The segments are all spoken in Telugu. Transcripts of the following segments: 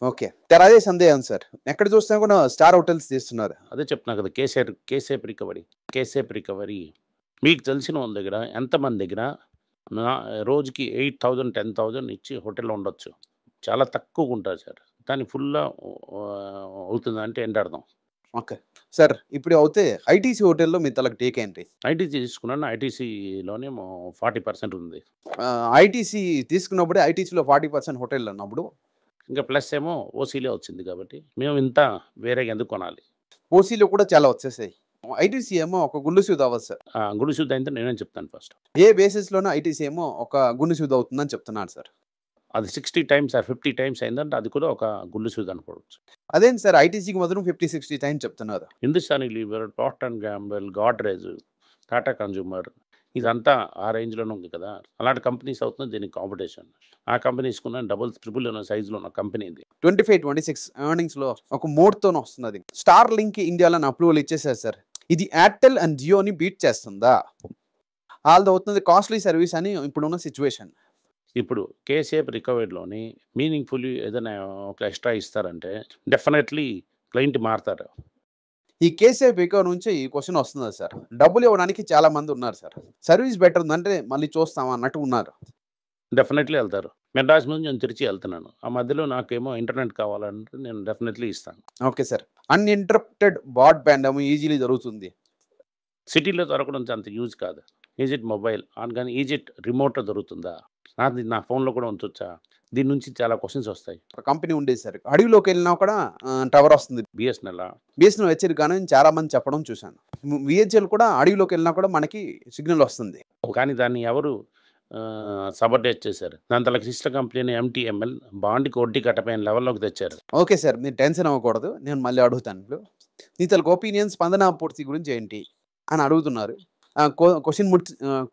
ఓకే. సార్ అదే సందేహం సార్. ఎక్కడ చూసినా కూడా స్టార్ హోటల్స్ తీస్తున్నారు. అదే చెప్తున్నా కదా! కేసేప్ రికవరీ. మీకు తెలిసిన వాళ్ళ దగ్గర ఎంతమంది దగ్గర నా రోజుకి 8,000, 10,000 ఇచ్చి హోటల్‌లో ఉండొచ్చు. చాలా తక్కువగుంటారు సార్. దాన్ని ఫుల్‌గా అవుతుందంటే ఏంటి అర్థం? ఓకే. సార్ ఇప్పుడు అవుతే ఐటీసీ హోటల్‌లో మీ తలకు టేక్ ఏంటి? ఐటీసీ తీసుకున్నాను. ఐటీసీలోనేమో 40% ఉంది. ఐటీసీ తీసుకున్నప్పుడే ఐటీసీలో 40% హోటల్ అన్నప్పుడు ఇంకా ప్లస్ ఏమో ఓసీలే వచ్చింది కాబట్టి మేము ఇంత వేరేగా ఎందుకు కొనాలి? ఓసీలో కూడా చాలా వచ్చేసాయి. ఐటీసీ ఏమో ఒక గుండు సూది అవ్వదు సార్. గుడి శుద్ధి అయితే నేనేం చెప్తాను ఫస్ట్. ఏ బేసిస్‌లోనో ఐటీసీ ఏమో ఒక గుండు సూది అవుతుందని చెప్తున్నారు సార్. అది 60 టైమ్స్ ఆర్ 50 టైమ్స్ అయిందంటే అది కూడా ఒక గుళ్ళు శుద్ధి అనుకోవచ్చు. అదేంటి సార్ ఐటీసీకి మాత్రం 50, 60 టైమ్స్ చెప్తున్నారు. Hindustani Lever, Procter and Gamble, Godrej, Tata consumer ఇదంతా ఆ రేంజ్‌లోనే ఉంది కదా! అలాంటి కంపెనీస్ అవుతుంది దీనికి కాంపిటీషన్. ఆ కంపెనీస్‌కున్న డబుల్, ట్రిపుల్ ఉన్న సైజ్‌లో ఉన్న కంపెనీ ఇది. 25, 26 ఎర్నింగ్స్‌లో ఒక మోడ్‌తోనే వస్తుందది. స్టార్ లింక్ ఇండియాలోని అప్రూవల్ ఇచ్చేసారు సార్. ఇది ఎయిర్టెల్ అండ్ జియోని బీట్ చేస్తుందా? ఆళ్ళది అవుతుంది కాస్ట్‌లీ సర్వీస్ అని ఇప్పుడున్న సిట్యుయేషన్. ఇప్పుడు కేసేప్ రికవరీలోని మీనింగ్‌ఫుల్లీ ఏదైనా ఒక ఎక్స్‌ట్రా ఇస్తారంటే డెఫినెట్‌లీ క్లయింట్ మారతారు. ఈ కేసీఆర్ బికో నుంచి ఈ క్వెషన్ వస్తుందా సార్? డబ్బులు ఇవ్వడానికి చాలా మంది ఉన్నారు సార్. సర్వీస్ బెటర్ ఉందంటే మళ్ళీ చూస్తాం అన్నట్టు ఉన్నారు. డెఫినెట్‌లీ ఎళ్తారు. మెడ్రాస్ నుంచి నేను తిరుచి ఎళ్తున్నాను. ఆ మధ్యలో నాకేమో ఇంటర్నెట్ కావాలంటే నేను డెఫినెట్‌లీ ఇస్తాను. Okay sir. అన్‌ఇంటరప్టెడ్ బ్రాడ్‌బ్యాండ్ ఏమో ఈజీలీ జరుగుతుంది. సిటీలో దొరకడం అంత యూజ్ కాదు. ఈజ్ ఇట్ మొబైల్ కానీ ఈజ్ ఇట్ రిమోట్‌లో దొరుకుతుందా? నా ఫోన్‌లో కూడా ఉంచొచ్చా? దీని నుంచి చాలా క్వెషన్స్ వస్తాయి. ఒక కంపెనీ ఉండేది సార్. అడవిలోకి వెళ్ళినా కూడా టవర్ వస్తుంది. బీఎస్ఎన్ఎల్లా? బీఎస్ఎన్ఎల్ హెచ్చరిక కానీ చాలా మంది చెప్పడం చూశాను. విహెచ్ఎల్ కూడా అడవిలోకి వెళ్ళినా కూడా మనకి సిగ్నల్ వస్తుంది. కానీ దాన్ని ఎవరు సబార్డినేట్ చేశారు. దాని తల సిస్టర్ కంపెనీ ఎంటీఎంఎల్ బాండ్‌కి వడ్డీ కట్టపోయిన లెవెల్‌లోకి తెచ్చారు. Okay sir. మీరు టెన్షన్ అవ్వకూడదు. నేను మళ్ళీ అడుగుతాను ఇప్పుడు. నీ తాలూకు ఒపీనియన్ స్పందన పూర్తి గురించి ఏంటి? అని అడుగుతున్నారు. క్వెషన్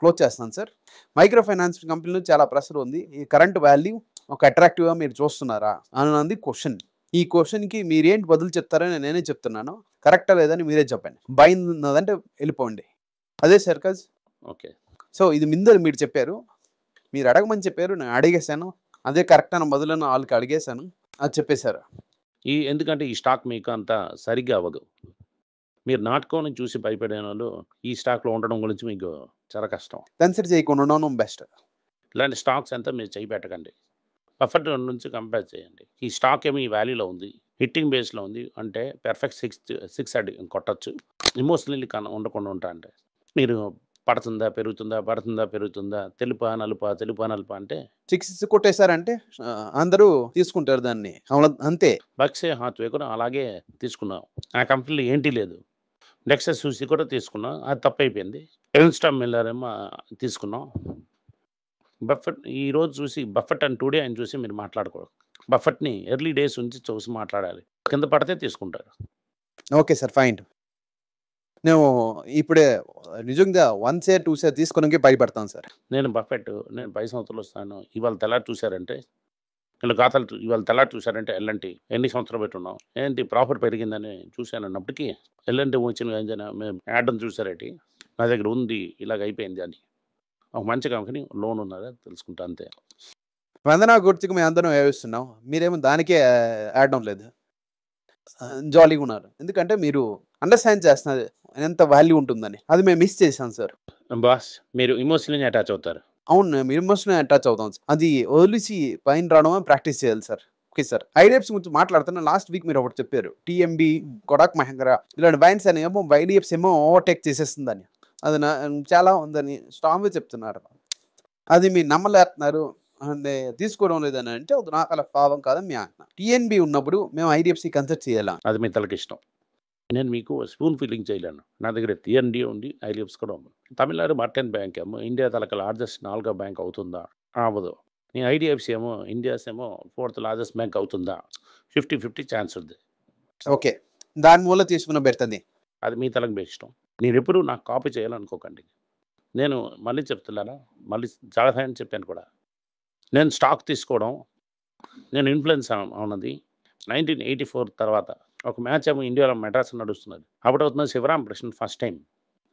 క్లోజ్ చేస్తాను సార్. మైక్రో ఫైనాన్స్ కంపెనీలో చాలా ప్రెషర్ ఉంది. ఈ కరెంట్ వాల్యూ ఒక అట్రాక్టివ్‌గా మీరు చూస్తున్నారా? అన్నది క్వెషన్. ఈ క్వెషన్‌కి మీరేంటి బదులు చెప్తారని నేనే చెప్తున్నాను. కరెక్టా లేదని మీరే చెప్పండి. బయింగ్ ఉన్నదంటే వెళ్ళిపోండి. అదే సార్ కజ్. ఓకే. సో ఇది ముందు మీరు చెప్పారు. మీరు అడగమని చెప్పారు. నేను అడిగేశాను. అదే కరెక్ట్ అన్న బదులను ఆళ్ళకి అడిగేశాను. అది చెప్పేశారు. ఎందుకంటే ఈ స్టాక్ మీకు అంత సరిగ్గా అవ్వదు. మీరు నాటుకోని చూసి భయపడేనోళ్ళు ఈ స్టాక్‌లో ఉండడం గురించి మీకు చాలా కష్టం. కన్సిడర్ చేయకుండా ఉండడం బెస్ట్. ఇలాంటి స్టాక్స్ అంతా మీరు చేయి పెట్టకండి. బఫెట్ నుంచి కంపేర్ చేయండి. ఈ స్టాక్ ఏమో ఈ వాల్యూలో ఉంది. హిట్టింగ్ బేస్‌లో ఉంది అంటే పర్ఫెక్ట్ 6 కొట్టొచ్చు. ఎమోషనల్లీ ఉండకుండా ఉంటా అంటే మీరు పడుతుందా? పెరుగుతుందా? పడుతుందా? పెరుగుతుందా? తెలుపా? నలుపా? తెలుపా? నలుపా? అంటే 6 కొట్టేశారంటే అందరూ తీసుకుంటారు దాన్ని. అంతే. బక్సే హాత్వే కూడా అలాగే తీసుకున్నాం. ఆ కంపెనీలో ఏంటి లేదు. నెక్సస్ చూసి కూడా తీసుకున్నాం. అది తప్పైపోయింది. ఎర్న్‌స్ట్ మిల్లర్ ఏమో తీసుకున్నాం. బఫెట్ ఈరోజు చూసి బఫెట్ అండ్ టుడే అని చూసి మీరు మాట్లాడకూడదు. బఫెట్‌ని ఎర్లీ డేస్ నుంచి చూసి మాట్లాడాలి. కింద పడితే తీసుకుంటారు. Okay sir. ఫైన్. నేను ఇప్పుడే నిజంగా 1 షేర్, 2 షేర్ తీసుకోవడానికి భయపడతాను సార్. నేను 10 సంవత్సరాలు వస్తాను. ఇవాళ తెల్లారి చూసారంటే వీళ్ళ ఖాతాలు ఇవాళ తెల్లారి చూసారంటే ఎల్ఎన్‌టీ ఎన్ని సంవత్సరాలు పెట్టున్నాం? ఏంటి ప్రాఫిట్ పెరిగిందని చూశానన్నప్పటికీ ఎల్ఎన్‌టీ వచ్చిన ఏదైనా మేము యాడ్‌ని చూసారేంటి? నా దగ్గర ఉంది. ఇలాగ అయిపోయింది అని. ఒక మంచి కంపెనీ లోన్ ఉన్నదా తెలుసుకుంటా అంతే. వందనా గుర్తుకు మేమందరం ఏడుస్తున్నాం. మీరేమో దానికే ఆడడం లేదు. జాలీగా ఉన్నారు. ఎందుకంటే మీరు అండర్‌స్టాండ్ చేస్తున్నారు ఎంత వాల్యూ ఉంటుందని. అది మేము మిస్ చేశాం సార్. బాస్ మీరు ఎమోషనల్లీ అటాచ్ అవుతారు. అవును. మేము ఎమోషనల్ అటాచ్ అవుతాం. అది వదిలేసి పైన రావడమే ప్రాక్టీస్ చేయాలి సార్. Okay sir. ఐడిఎఫ్‌సి గురించి మాట్లాడుతున్నా లాస్ట్ వీక్ మీరు ఒకటి చెప్పారు. టీఎంబీ, కొడాక్ మహీంద్రా ఇలాంటి బ్యాంక్స్ అనేమో ఐడిఎఫ్‌సి ఏమో ఓవర్‌టేక్ చేసేస్తుందని. అది చాలా ఉందని స్ట్రాంగ్‌గా చెప్తున్నారు. అది మీరు నమ్మలేస్తున్నారు. అంటే తీసుకోవడం లేదని అంటే అది నాకు అలా భావం కాదని మేము అంటున్నాం. టీఎన్బీ ఉన్నప్పుడు మేము ఐడిఎఫ్‌సి కన్సిడర్ చేయాలా? అది మీ తలకిష్టం. నేను మీకు స్పూన్ ఫీలింగ్ చేయలేను. నా దగ్గర టీఎన్‌డీ ఉంది. ఐడిఎఫ్‌సి కూడా ఉంది. తమిళనాడు మర్చెంట్ బ్యాంక్ ఏమో ఇండియా తాలూకా లార్జెస్ట్ 4వ బ్యాంక్ అవుతుందా? అవ్వదు. నీ ఐడిఎఫ్‌సి ఏమో ఇండియాస్ ఏమో 4th లార్జెస్ట్ బ్యాంక్ అవుతుందా? 50-50 ఛాన్స్ ఉంది. ఓకే. దాని మూల తీసుకున్న బెటర్‌ది. అది మీ తలకు మీ ఇష్టం. మీరెప్పుడు నాకు కాపీ చేయాలనుకోకండి. నేను మళ్ళీ చెప్తున్నానా? మళ్ళీ చాలా సార్లు చెప్పాను కూడా. నేను స్టాక్ తీసుకోవడం నేను ఇన్‌ఫ్లుయెన్స్ అవునది 1984 తర్వాత ఒక మ్యాచ్ ఏమో ఇండియాలో మెడ్రాస్‌లో నడుస్తున్నది. అప్పుడవుతున్న Sivaram Krishna first time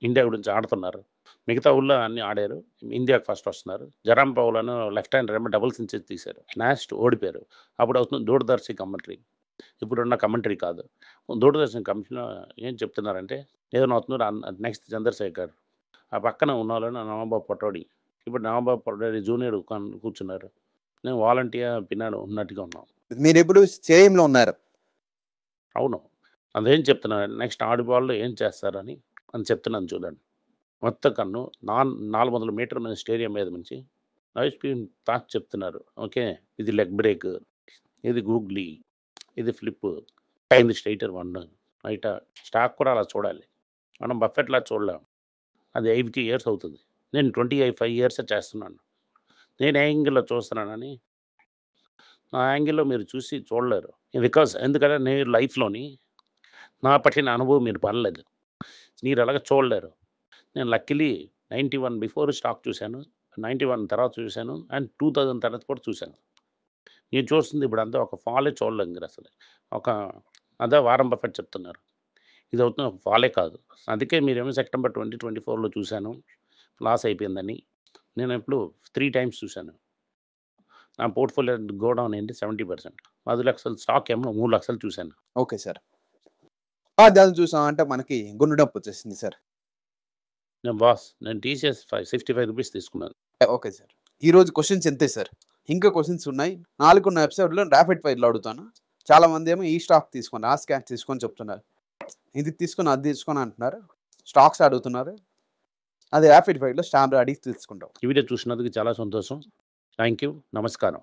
India గురించి ఆడుతున్నారు. మిగతా ఊళ్ళో అన్ని ఆడారు. ఇండియాకి ఫస్ట్ వస్తున్నారు. జరామ్ పౌలను లెఫ్ట్ హ్యాండ్ ఏమో డబుల్ సెంచరీ తీశారు. లాస్ట్ ఓడిపోయారు. అప్పుడు అవుతుంది దూరదర్శి కమెంటరీ. ఇప్పుడున్న కమెంటరీ కాదు. దూరదర్శన్ కమిషన్ ఏం చెప్తున్నారంటే ఏదైనా అవుతున్నారు నెక్స్ట్ చంద్రశేఖర్. ఆ పక్కన ఉన్న వాళ్ళని నవాబాబు పటోడి. ఇప్పుడు నవాబాబు పటోడి జూనియర్ కూర్చున్నారు. నేను వాలంటీర్ పిన్నాడు ఉన్నట్టుగా ఉన్నాం. మీరు ఎప్పుడు స్టేడియంలో ఉన్నారు. అవును. అదేం చెప్తున్నాను నెక్స్ట్ ఆడిబాల్లో ఏం చేస్తారని చెప్తున్నాను చూడండి. మొత్తం కన్ను 400 మీటర్ల మీద స్టేడియం మీద నుంచి ఐస్పీ తాకి చెప్తున్నారు. ఓకే, ఇది లెగ్ బ్రేక్, ఇది గూగ్లీ, ఇది ఫ్లిప్, అయింది స్ట్రైటర్ 1 రైట్. స్టాక్ కూడా అలా చూడాలి. మనం బఫెట్లా చూడలేం. అది 80 ఇయర్స్ అవుతుంది. నేను 25 ఇయర్స్ చేస్తున్నాను. నేను ఏ యాంగిల్లో చూస్తున్నానని ఆ యాంగిల్లో మీరు చూసి చూడలేరు. బికాస్ ఎందుకంటే నేను లైఫ్లోని నా పట్టిన అనుభవం మీరు పడలేదు. మీరు అలాగ చూడలేరు. నేను లక్కీలీ 91 బిఫోర్ స్టాక్ చూశాను, 91 తర్వాత చూశాను, అండ్ 2000 తర్వాత కూడా చూశాను. నేను చూస్తుంది ఇప్పుడు అంతా ఒక ఫాలే చూడలేం మీరు అసలు. ఒక అదే వారం బఫెట్ చెప్తున్నారు. ఇది అవుతున్న ఒక ఫాలే కాదు. అందుకే మీరేమో సెప్టెంబర్ 2024లో చూశాను లాస్ అయిపోయిందని. నేను ఎప్పుడు 3 టైమ్స్ చూశాను. నా పోర్ట్ఫోలియో గో డౌన్ అయింది 70%. 10 లక్షల స్టాక్ ఏమో 3 లక్షలు చూశాను. Okay sir. దాన్ని చూసామంటే మనకి గుండె నొప్పి వచ్చేసింది సార్. నేను టీసీఎస్ 65 రూపీస్ తీసుకున్నాను. Okay sir. ఈరోజు క్వశ్చన్స్ ఎంతే సార్? ఇంకా క్వశ్చన్స్ ఉన్నాయి. 4 ఎపిసోడ్లో ర్యాపిడ్ ఫైర్లో అడుగుతాను. చాలా మంది ఏమో ఈ స్టాక్ తీసుకోండి, ఆ స్కాన్ తీసుకొని చెప్తున్నారు. ఇది తీసుకొని అది తీసుకొని అంటున్నారు. స్టాక్స్ అడుగుతున్నారు. అది ర్యాపిడ్ ఫైర్లో స్టాంప్ అడిగి తీసుకుంటాం. ఈ వీడియో చూసినందుకు చాలా సంతోషం. Thank you. నమస్కారం.